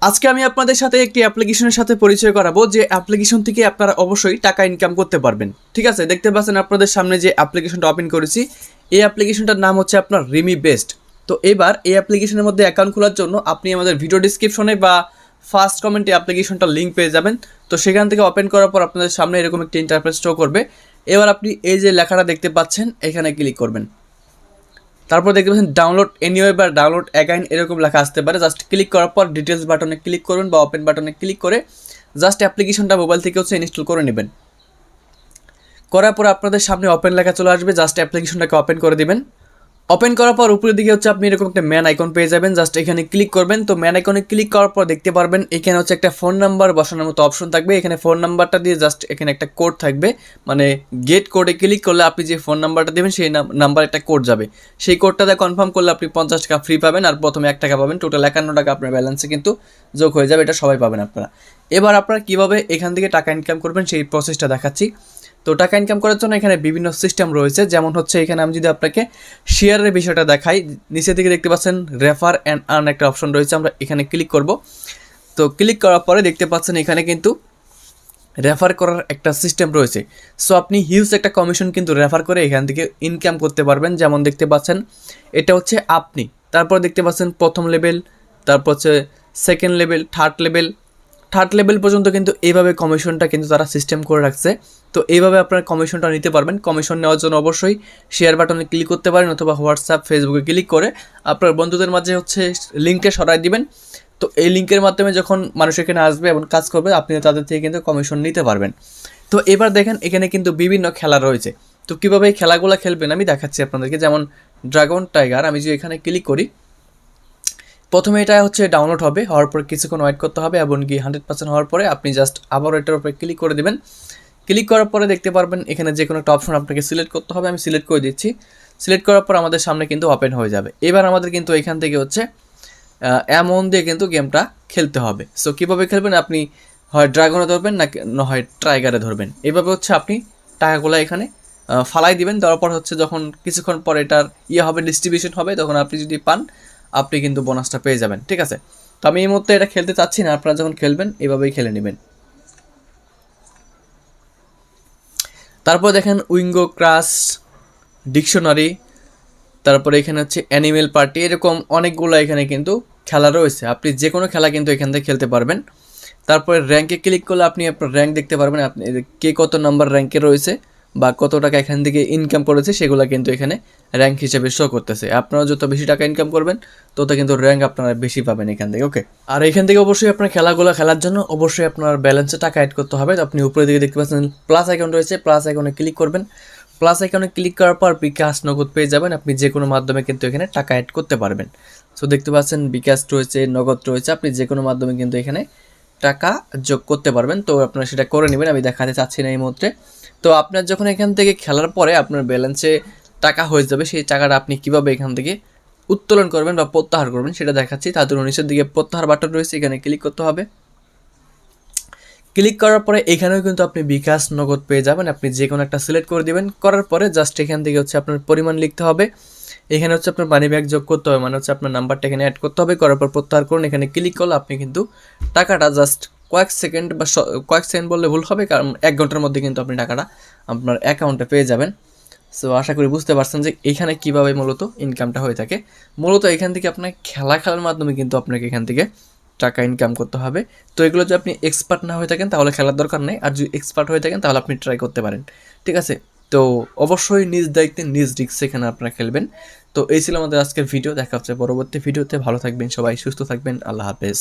আজকে আমি আপনাদের সাথে একটি অ্যাপ্লিকেশনের সাথে পরিচয় করাবো যে অ্যাপ্লিকেশন থেকে আপনারা অবশ্যই টাকা ইনকাম করতে পারবেন। ঠিক আছে, দেখতে পাচ্ছেন আপনাদের সামনে যে অ্যাপ্লিকেশনটা ওপেন করেছি, এই অ্যাপ্লিকেশনটার নাম হচ্ছে আপনার রিমি বেস্ট। তো এবার এই অ্যাপ্লিকেশনের মধ্যে অ্যাকাউন্ট খোলার জন্য আপনি আমাদের ভিডিও ডিসক্রিপশনে বা ফার্স্ট কমেন্টে অ্যাপ্লিকেশনটার লিঙ্ক পেয়ে যাবেন। তো সেখান থেকে ওপেন করার পর আপনাদের সামনে এরকম একটি ইন্টারফেস শো করবে। এবার আপনি এই যে লেখাটা দেখতে পাচ্ছেন এখানে ক্লিক করবেন। তারপর দেখতে পাচ্ছেন ডাউনলোড এনিওয়ে বা ডাউনলোড অ্যাগাইন এরকম লেখা আসতে পারে। জাস্ট ক্লিক করার পর ডিটেলস বাটনে ক্লিক করবেন বা ওপেন বাটনে ক্লিক করে জাস্ট অ্যাপ্লিকেশনটা মোবাইল থেকে ইনস্টল করে নেবেন। করার পর আপনাদের সামনে ওপেন লেখা চলে আসবে, জাস্ট অ্যাপ্লিকেশনটাকে ওপেন করে দিবেন। ওপেন করার পর উপরের দিকে আপনি এরকম একটা ম্যান আইকন পেয়ে যাবেন, জাস্ট এখানে ক্লিক করবেন। তো ম্যান আইকনে ক্লিক করার পর দেখতে পারবেন এখানে একটা ফোন নাম্বার বসানোর মতো অপশন থাকবে। এখানে ফোন নাম্বারটা দিয়ে জাস্ট এখানে একটা কোড থাকবে, মানে গেট কোডে ক্লিক করলে আপনি যে ফোন নাম্বারটা দেবেন সেই নাম্বার একটা কোড যাবে। সেই কোডটাতে কনফার্ম করলে আপনি 50 টাকা ফ্রি পাবেন, আর প্রথমে 1 টাকা পাবেন। টোটাল 51 টাকা আপনার ব্যালেন্সে কিন্তু যোগ হয়ে যাবে। এটা সবাই পাবেন আপনারা। এবার আপনারা কীভাবে এখান থেকে টাকা ইনকাম করবেন সেই প্রসেসটা দেখাচ্ছি। তো টাকা ইনকাম করার জন্য এখানে বিভিন্ন সিস্টেম রয়েছে, যেমন এখানে আমি যদি আপনাকে শেয়ারের বিষয়টা দেখাই, নিচের দিকে দেখতে পাচ্ছেন রেফার অ্যান্ড আর্ন একটা অপশন রয়েছে। আমরা এখানে ক্লিক করব। তো ক্লিক করার পরে দেখতে পাচ্ছেন এখানে কিন্তু রেফার করার একটা সিস্টেম রয়েছে। সো আপনি হিউজ একটা কমিশন কিন্তু রেফার করে এখান থেকে ইনকাম করতে পারবেন। যেমন দেখতে পাচ্ছেন এটা আপনি, তারপর দেখতে পাচ্ছেন প্রথম লেভেল, তারপর সেকেন্ড লেভেল, থার্ড লেভেল পর্যন্ত কিন্তু এইভাবে কমিশনটা কিন্তু তারা সিস্টেম করে রাখছে। তো এইভাবে আপনার কমিশনটা নিতে পারবেন। কমিশন নেওয়ার জন্য অবশ্যই শেয়ার বাটনে ক্লিক করতে পারেন, অথবা হোয়াটসঅ্যাপ ফেসবুকে ক্লিক করে আপনার বন্ধুদের মাঝে লিঙ্কটা সরাই দিবেন। তো এই লিঙ্কের মাধ্যমে যখন মানুষ এখানে আসবে এবং কাজ করবে, আপনি তাদের থেকে কিন্তু কমিশন নিতে পারবেন। তো এবার দেখেন এখানে কিন্তু বিভিন্ন খেলা রয়েছে। তো কীভাবে এই খেলাগুলো খেলবেন আমি দেখাচ্ছি আপনাদেরকে। যেমন ড্রাগন টাইগার, আমি যদি এখানে ক্লিক করি, প্রথমে এটা ডাউনলোড হবে, হওয়ার পরে কিছুক্ষণ ওয়েট করতে হবে, এবং 100% হওয়ার পরে আপনি জাস্ট আবার এটার উপরে ক্লিক করে দেবেন। ক্লিক করার পরে দেখতে পারবেন এখানে যে কোনো একটা অপশন আপনাকে সিলেক্ট করতে হবে। আমি সিলেক্ট করে দিচ্ছি। সিলেক্ট করার পর আমাদের সামনে কিন্তু ওপেন হয়ে যাবে। এবার আমাদের কিন্তু এখান থেকে অ্যামাউন্ট দিয়ে কিন্তু গেমটা খেলতে হবে। সো কীভাবে খেলবেন, আপনি হয় ড্রাগনে ধরবেন না হয় টাইগারে ধরবেন। এভাবে আপনি টাকাগুলো এখানে ফালাই দিবেন। দেওয়ার পর যখন কিছুক্ষণ পর এটার হবে, ডিস্ট্রিবিউশন হবে, তখন আপনি যদি পান আপনি কিন্তু বোনাসটা পেয়ে যাবেন। ঠিক আছে, তো আমি এই মুহূর্তে এটা খেলতে চাচ্ছি না, আপনারা যখন খেলবেন এভাবেই খেলে নেবেন। তারপর দেখেন উইঙ্গো ক্রাশ, ডিকশনারি, তারপরে এখানে অ্যানিমেল পার্টি, এরকম অনেকগুলো এখানে কিন্তু খেলা রয়েছে। আপনি যে কোনো খেলা কিন্তু এখান থেকে খেলতে পারবেন। তারপরে র্যাঙ্কে ক্লিক করলে আপনি আপনার র্যাঙ্ক দেখতে পারবেন, আপনি কে কত নাম্বার র্যাঙ্কে রয়েছে বা কত টাকা এখান থেকে ইনকাম করেছে সেগুলো কিন্তু এখানে র্যাঙ্ক হিসেবে শো করতেছে। আপনারা যত বেশি টাকা ইনকাম করবেন তত কিন্তু র্যাঙ্ক আপনারা বেশি পাবেন এখান থেকে। ওকে, আর এখান থেকে অবশ্যই আপনার খেলাগুলো খেলার জন্য অবশ্যই আপনার ব্যালেন্সে টাকা অ্যাড করতে হবে। তো আপনি উপরের দিকে দেখতে পাচ্ছেন প্লাস আইকন রয়েছে, প্লাস আইকনে ক্লিক করবেন। প্লাস আইকনে ক্লিক করার পর বিকাশ নগদ পেয়ে যাবেন। আপনি যে কোনো মাধ্যমে কিন্তু এখানে টাকা অ্যাড করতে পারবেন। সো দেখতে পাচ্ছেন বিকাশ রয়েছে, নগদ রয়েছে, আপনি যে কোনো মাধ্যমে কিন্তু এখানে টাকা যোগ করতে পারবেন। তো আপনারা সেটা করে নেবেন, আমি দেখাতে চাচ্ছি না এই মুহূর্তে। তো আপনার যখন এখান থেকে খেলার পরে আপনার ব্যালেন্সে টাকা হয়ে যাবে, সেই টাকাটা আপনি কীভাবে এখান থেকে উত্তোলন করবেন বা প্রত্যাহার করবেন সেটা দেখাচ্ছি। তার জন্য নিচের দিকে প্রত্যাহার বাটন রয়েছে, এখানে ক্লিক করতে হবে। ক্লিক করার পরে এখানেও কিন্তু আপনি বিকাশ নগদ পেয়ে যাবেন। আপনি যে কোনো একটা সিলেক্ট করে দেবেন। করার পরে জাস্ট এখান থেকে আপনার পরিমাণ লিখতে হবে। এখানে আপনার মানি ব্যাক যোগ করতে হবে, মানে আপনার নাম্বারটা এখানে অ্যাড করতে হবে। করার পর প্রত্যাহার করুন, এখানে ক্লিক করলে আপনি কিন্তু টাকাটা জাস্ট কয়েক সেকেন্ড বা কয়েক সেকেন্ড বললে ভুল হবে, কারণ 1 ঘন্টার মধ্যে কিন্তু আপনি টাকাটা আপনার অ্যাকাউন্টে পেয়ে যাবেন। সো আশা করি বুঝতে পারছেন যে এখানে কীভাবে মূলত ইনকামটা হয়ে থাকে। মূলত এখান থেকে আপনার খেলার মাধ্যমে কিন্তু আপনাকে এখান থেকে টাকা ইনকাম করতে হবে। তো এগুলো যদি আপনি এক্সপার্ট না হয়ে থাকেন তাহলে খেলার দরকার নেই, আর যদি এক্সপার্ট হয়ে থাকেন তাহলে আপনি ট্রাই করতে পারেন। ঠিক আছে, তো অবশ্যই নিজ দায়িত্বে নিজ রিস্কে এখানে আপনারা খেলবেন। তো এই ছিল আমাদের আজকের ভিডিও। দেখা হচ্ছে পরবর্তী ভিডিওতে। ভালো থাকবেন সবাই, সুস্থ থাকবেন, আল্লাহ হাফেজ।